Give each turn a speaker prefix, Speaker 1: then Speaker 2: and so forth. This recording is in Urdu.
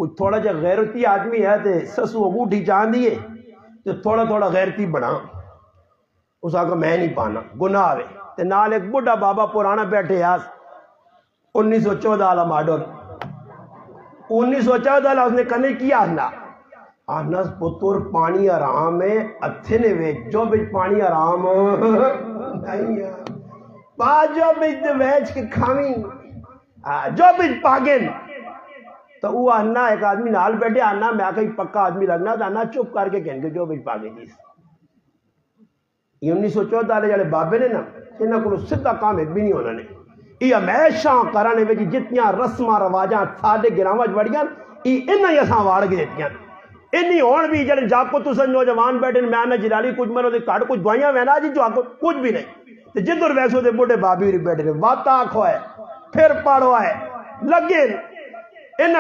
Speaker 1: کوئی تھوڑا جا غیرتی آدمی ہے تے سسو انگوٹھی چاند دیے تو تھوڑا تھوڑا غیرتی بنا، اس آگا میں نہیں پانا گناہ آوے تے نال ایک بڑھا بابا پرانا بیٹھے آس 1914 والا ماڈل 1914 والا اس نے کہنے کی آنا پتر پانی آرام ہے اتھے نے ویچ جو بچ پانی آرام نہیں ہے پا جو بچ ویچ کے کھاویں جو بچ پاگن تو وہ آنا ایک آدمی نال بیٹھے آنا میں آکھا پکا آدمی لگنا تو آنا چپ کر کے کہنے جو بچ پاگن جیس یہ 1914 والے جڑے بابے نے نا انہاں کو سدھا کام ایک بھی نہیں ہونا نے یہ ہمیشہ کرانے میں جتنیاں رسماں رواجاں ساڈے گراواں وچ وڑیاں یہ انہاں ہی اساں واڑ کے دتیاں اینی ہون بھی جڑے جاکو تساں نوجوان بیٹھے میں نہ جلالی کچھ مرو دے کٹ کچھ دوائیاں وینا جی جو آکو کچھ بھی نہیں تے جدھر ویسو دے بوڑھے بابی بیٹھے نے واتا آکھو ہے پھر پاڑو ہے لگے انہاں